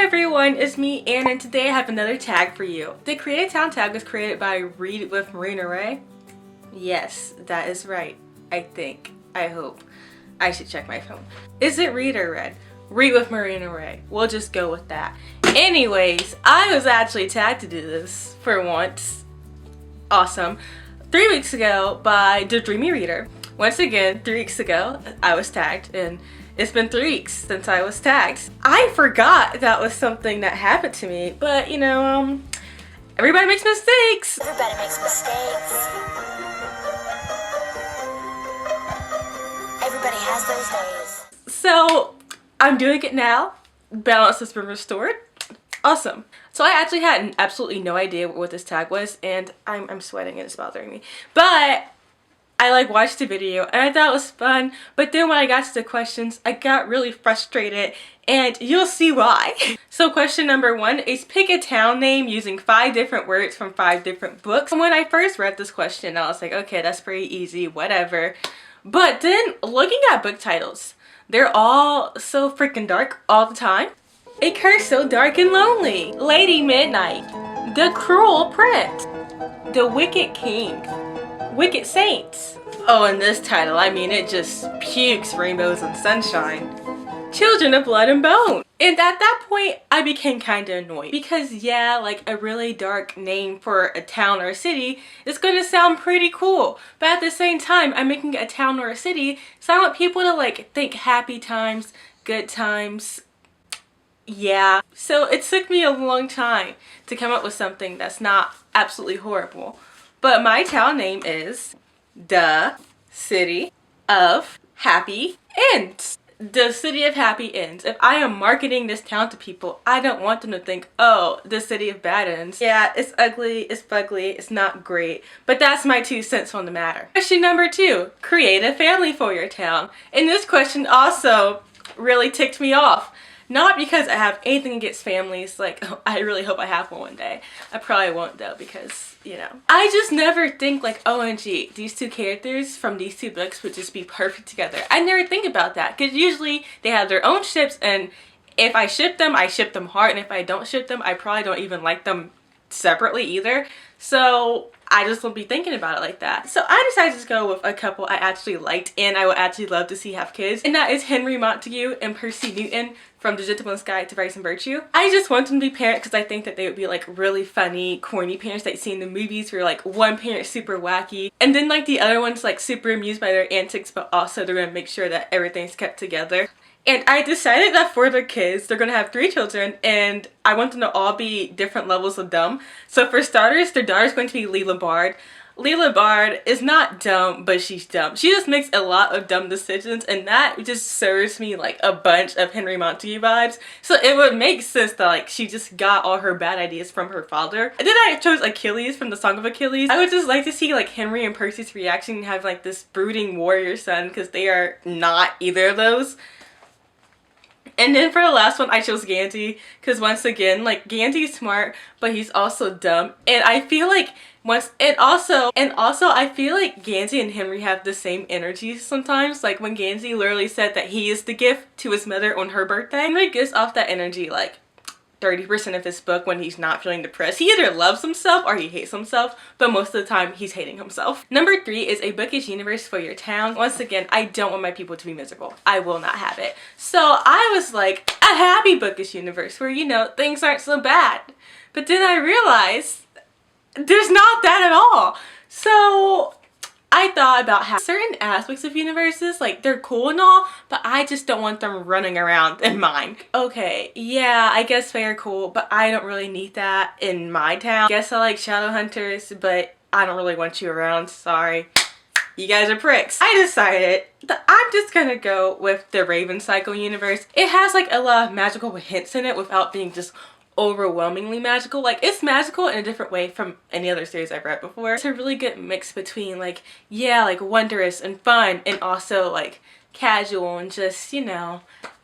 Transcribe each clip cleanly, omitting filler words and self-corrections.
everyone, it's me, Aaryn, and today I have another tag for you. The Create a Town tag was created by Read with Merina Rey. Yes, that is right. I think. I hope. I should check my phone. Is it read or read? Read with Merina Rey. We'll just go with that. Anyways, I was actually tagged to do this for once. Awesome. 3 weeks ago by the Dreamy Reader. Once again, 3 weeks ago, I was tagged, and it's been 3 weeks since I was tagged. I forgot that was something that happened to me, but you know, everybody makes mistakes. Everybody makes mistakes. Everybody has those days. So I'm doing it now. Balance has been restored. Awesome. So I actually had absolutely no idea what this tag was, and I'm sweating and it's bothering me. But I watched the video and I thought it was fun, but then when I got to the questions, I got really frustrated, and you'll see why. So question number 1 is pick a town name using 5 different words from 5 different books. And when I first read this question, I was like, okay, that's pretty easy, whatever. But then looking at book titles, they're all so freaking dark all the time. A Curse So Dark and Lonely, Lady Midnight, The Cruel Prince, The Wicked King, Wicked Saints. Oh, and this title, I mean, it just pukes rainbows and sunshine. Children of Blood and Bone. And at that point, I became kind of annoyed. Because yeah, like a really dark name for a town or a city is going to sound pretty cool. But at the same time, I'm making a town or a city, so I want people to think happy times, good times. Yeah. So it took me a long time to come up with something that's not absolutely horrible. But my town name is The City of Happy Ends. The City of Happy Ends. If I am marketing this town to people, I don't want them to think, oh, the City of Bad Ends. Yeah, it's ugly, it's fugly, it's not great. But that's my 2 cents on the matter. Question number 2, create a family for your town. And this question also really ticked me off. Not because I have anything against families, I really hope I have one day. I probably won't though, because, you know. I just never think OMG, these 2 characters from these 2 books would just be perfect together. I never think about that, because usually they have their own ships, and if I ship them, I ship them hard, and if I don't ship them, I probably don't even like them separately either. So I just won't be thinking about it like that. So I decided to go with a couple I actually liked and I would actually love to see have kids. And that is Henry Montague and Percy Newton from The Gentleman's Guide to Vice and Virtue. I just want them to be parents because I think that they would be really funny, corny parents that you see in the movies where one parent's super wacky and then the other one's super amused by their antics, but also they're gonna make sure that everything's kept together. And I decided that for their kids, they're going to have 3 children, and I want them to all be different levels of dumb. So for starters, their daughter's going to be Leela Bard. Leela Bard is not dumb, but she's dumb. She just makes a lot of dumb decisions, and that just serves me a bunch of Henry Montague vibes. So it would make sense that she just got all her bad ideas from her father. And then I chose Achilles from the Song of Achilles. I would just like to see Henry and Percy's reaction and have this brooding warrior son, because they are not either of those. And then for the last one, I chose Ganty, because once again, Ganty's smart, but he's also dumb. And I feel I feel Ganty and Henry have the same energy sometimes. When Ganty literally said that he is the gift to his mother on her birthday, Henry gives off that energy 30% of his book when he's not feeling depressed. He either loves himself or he hates himself, but most of the time he's hating himself. Number 3 is a bookish universe for your town. Once again, I don't want my people to be miserable. I will not have it. So I was a happy bookish universe where, things aren't so bad. But then I realized there's not that at all. So I thought about how certain aspects of universes, they're cool and all, but I just don't want them running around in mine. Okay, yeah, I guess they're cool, but I don't really need that in my town. I guess I like shadow hunters, but I don't really want you around, sorry. You guys are pricks. I decided that I'm just gonna go with the Raven Cycle universe. It has a lot of magical hints in it without being just overwhelmingly magical. It's magical in a different way from any other series I've read before. It's a really good mix between wondrous and fun, and also casual and just,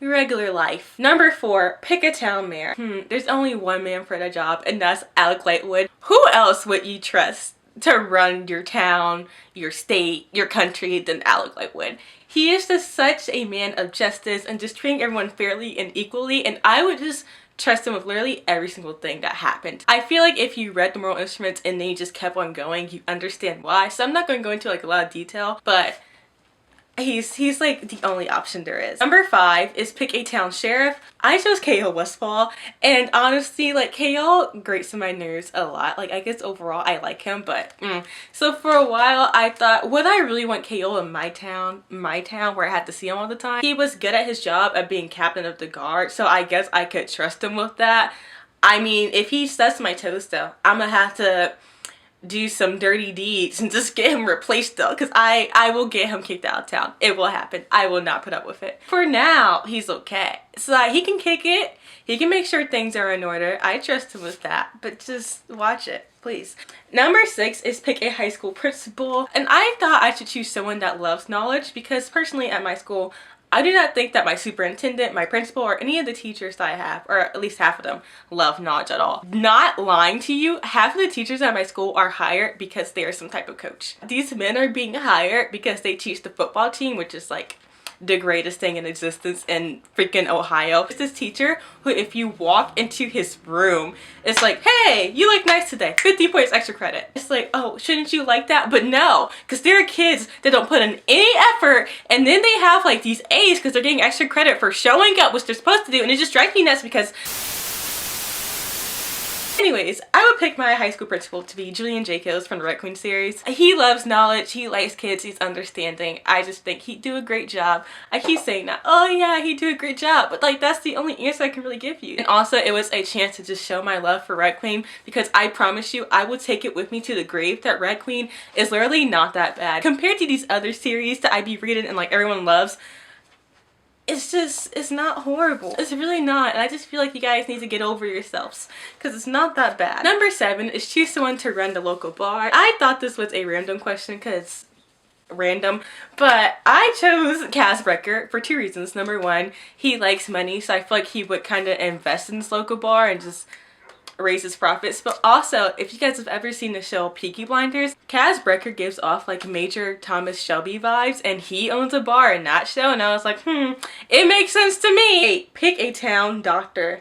regular life. Number 4, pick a town mayor. There's only one man for the job, and that's Alec Lightwood. Who else would you trust to run your town, your state, your country than Alec Lightwood? He is just such a man of justice and just treating everyone fairly and equally, and I would just trust him with literally every single thing that happened. I feel like if you read the moral instruments and then you just kept on going, you understand why. So I'm not going to go into like a lot of detail, but he's like the only option there is. Number 5 is pick a town sheriff. I chose K.O. Westfall, and honestly, like, K.O. grates on my nerves a lot. Like, I guess overall I like him, but so for a while I thought, would I really want K.O. in my town where I had to see him all the time? He was good at his job at being captain of the guard, so I guess I could trust him with that. I mean, if he steps my toes though, I'm gonna have to do some dirty deeds and just get him replaced though, because I will get him kicked out of town. It will happen. I will not put up with it. For now, he's okay. So he can kick it. He can make sure things are in order. I trust him with that, but just watch it, please. Number 6 is pick a high school principal. And I thought I should choose someone that loves knowledge, because personally at my school, I do not think that my superintendent, my principal, or any of the teachers that I have, or at least half of them, love knowledge at all. Not lying to you, half of the teachers at my school are hired because they are some type of coach. These men are being hired because they teach the football team, which is like the greatest thing in existence in freaking Ohio. It's this teacher who, if you walk into his room, it's like, hey, you look nice today, 50 points extra credit. It's like, oh, shouldn't you like that? But no, because there are kids that don't put in any effort, and then they have like these A's because they're getting extra credit for showing up, which they're supposed to do, and it just drives me nuts because anyways, I would pick my high school principal to be Julian Jacobs from the Red Queen series. He loves knowledge, he likes kids, he's understanding. I just think he'd do a great job. I keep saying that, oh yeah, he'd do a great job, but like that's the only answer I can really give you. And also it was a chance to just show my love for Red Queen, because I promise you, I will take it with me to the grave that Red Queen is literally not that bad. Compared to these other series that I be reading and like everyone loves, it's not horrible. It's really not. And I just feel like you guys need to get over yourselves, because it's not that bad. Number 7 is choose someone to run the local bar. I thought this was a random question because random, but I chose Kaz Brecker for 2 reasons. Number 1, he likes money, so I feel like he would kind of invest in this local bar and just raise his profits. But also, if you guys have ever seen the show Peaky Blinders, Kaz Brecker gives off like Major Thomas Shelby vibes, and he owns a bar in that show, and I was like, it makes sense to me. 8, pick a town doctor.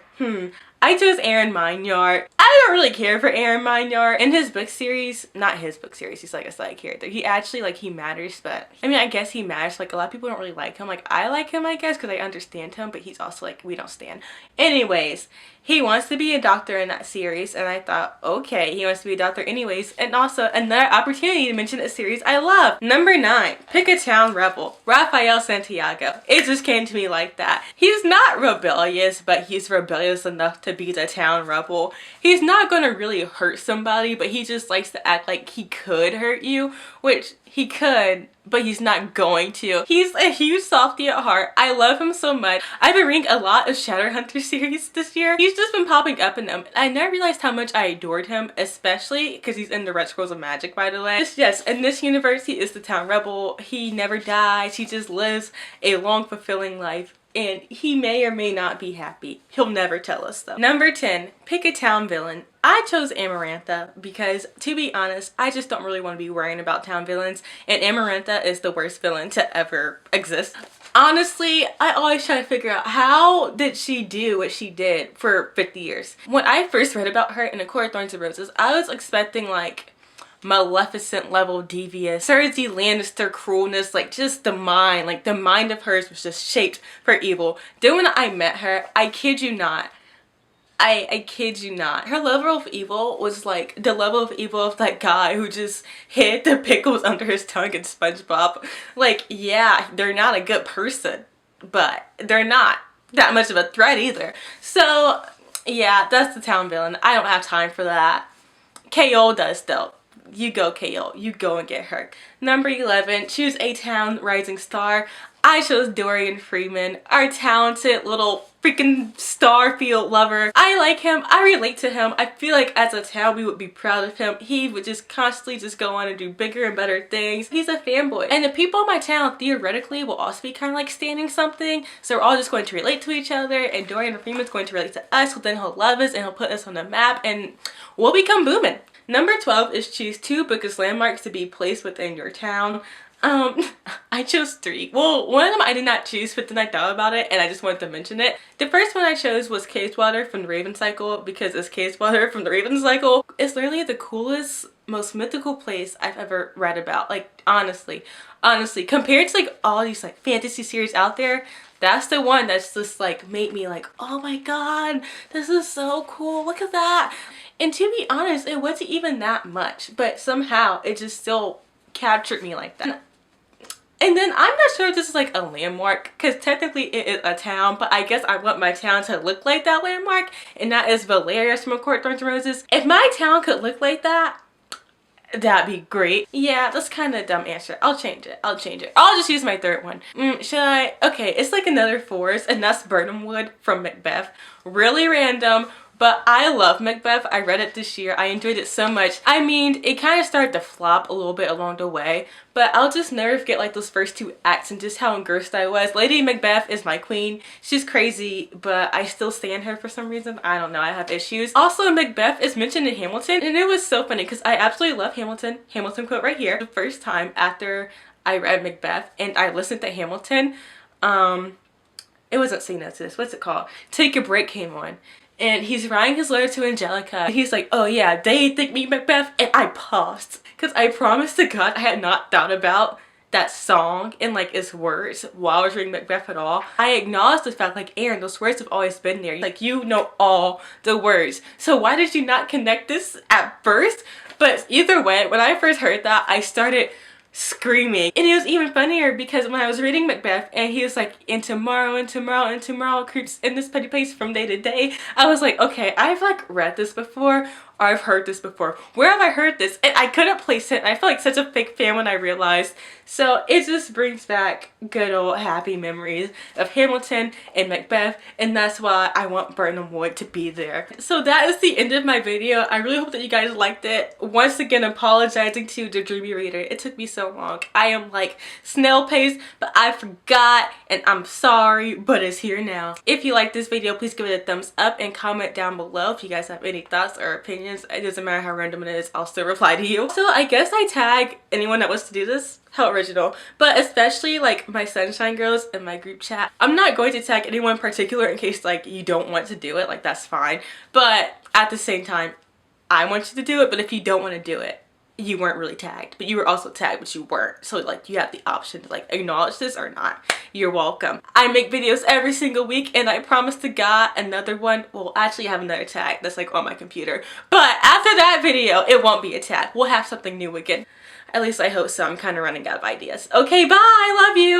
I chose Aaryn Minyard. I don't really care for Aaryn Minyard. In his book series, not his book series, he's like a side character. He actually, like, he matters, but I mean, I guess he matters. Like, a lot of people don't really like him. Like, I like him, I guess, because I understand him, but he's also like, we don't stand. Anyways, he wants to be a doctor in that series, and I thought, okay, he wants to be a doctor anyways. And also, another opportunity to mention a series I love. Number 9, pick a town rebel. Rafael Santiago. It just came to me like that. He's not rebellious, but he's rebellious enough to be the town rebel. He's not gonna really hurt somebody, but he just likes to act like he could hurt you, which he could, but he's not going to. He's a huge softie at heart. I love him so much. I've been reading a lot of Shadowhunter series this year. He's just been popping up in them. I never realized how much I adored him, especially because he's in the Red Scrolls of Magic, by the way. Yes, in this universe, he is the town rebel. He never dies. He just lives a long, fulfilling life. And he may or may not be happy. He'll never tell us though. Number 10, pick a town villain. I chose Amarantha because, to be honest, I just don't really want to be worrying about town villains, and Amarantha is the worst villain to ever exist. Honestly, I always try to figure out how did she do what she did for 50 years. When I first read about her in A Court of Thorns and Roses, I was expecting like Maleficent level devious, Cersei Lannister cruelness, like just the mind, like the mind of hers was just shaped for evil. Then when I met her, I kid you not, I kid you not, her level of evil was like the level of evil of that guy who just hid the pickles under his tongue in SpongeBob. Like, yeah, they're not a good person, but they're not that much of a threat either. So yeah, that's the town villain. I don't have time for that. KO does though. You go, KO. You go and get her. Number 11, choose a town rising star. I chose Dorian Freeman, our talented little freaking Starfield lover. I like him. I relate to him. I feel like as a town we would be proud of him. He would just constantly just go on and do bigger and better things. He's a fanboy. And the people in my town theoretically will also be kind of like standing something. So we're all just going to relate to each other, and Dorian Freeman's going to relate to us. So then he'll love us and he'll put us on the map and we'll become booming. Number 12 is choose 2 bookish landmarks to be placed within your town. I chose 3. Well, one of them I did not choose, but then I thought about it and I just wanted to mention it. The first one I chose was Cave Water from the Raven Cycle, because it's Cave Water from the Raven Cycle. It's literally the coolest, most mythical place I've ever read about. Like, honestly, compared to like all these like fantasy series out there, that's the one that's just like made me like, oh my god, this is so cool, look at that. And to be honest, it wasn't even that much, but somehow it just still captured me like that. And then I'm not sure if this is like a landmark, because technically it is a town, but I guess I want my town to look like that landmark, and that is Valeria's from A Court of Thorns and Roses. If my town could look like that, that'd be great. Yeah, that's kind of a dumb answer. I'll change it. I'll just use my third one. Should I? Okay, it's like another forest, and that's Burnhamwood from Macbeth. Really random. But I love Macbeth. I read it this year. I enjoyed it so much. I mean, it kind of started to flop a little bit along the way, but I'll just never forget like those first 2 acts and just how engrossed I was. Lady Macbeth is my queen. She's crazy, but I still stand her for some reason. I don't know. I have issues. Also, Macbeth is mentioned in Hamilton, and it was so funny because I absolutely love Hamilton. Hamilton quote right here. The first time after I read Macbeth and I listened to Hamilton, it wasn't Sing That's This. What's it called? Take a Break came on. And he's writing his letter to Angelica. He's like, oh yeah, they think me Macbeth. And I paused. Because I promised to God I had not thought about that song and like its words while I was reading Macbeth at all. I acknowledged the fact like, Aaryn, those words have always been there. Like, you know all the words. So why did you not connect this at first? But either way, when I first heard that, I started screaming. And it was even funnier because when I was reading Macbeth and he was like, and tomorrow creeps in this petty place from day to day, I was like, okay, I've like read this before, or I've heard this before. Where have I heard this? And I couldn't place it. I felt like such a fake fan when I realized. So it just brings back good old happy memories of Hamilton and Macbeth, and that's why I want Burnhamwood to be there. So that is the end of my video. I really hope that you guys liked it. Once again, apologizing to the Dreamy Reader. It took me so long. I am like snail pace, but I forgot, and I'm sorry, but it's here now. If you like this video, please give it a thumbs up and comment down below if you guys have any thoughts or opinions. It doesn't matter how random it is, I'll still reply to you. So I guess I tag anyone that wants to do this. How original. But especially like my Sunshine Girls in my group chat. I'm not going to tag anyone in particular in case like you don't want to do it, like that's fine. But at the same time, I want you to do it, but if you don't want to do it, you weren't really tagged, but you were also tagged, but you weren't. So like you have the option to like acknowledge this or not. You're welcome. I make videos every single week, and I promise to God another one will actually have another tag that's like on my computer. But after that video, it won't be a tag. We'll have something new again. At least I hope so. I'm kind of running out of ideas. Okay, bye. Love you.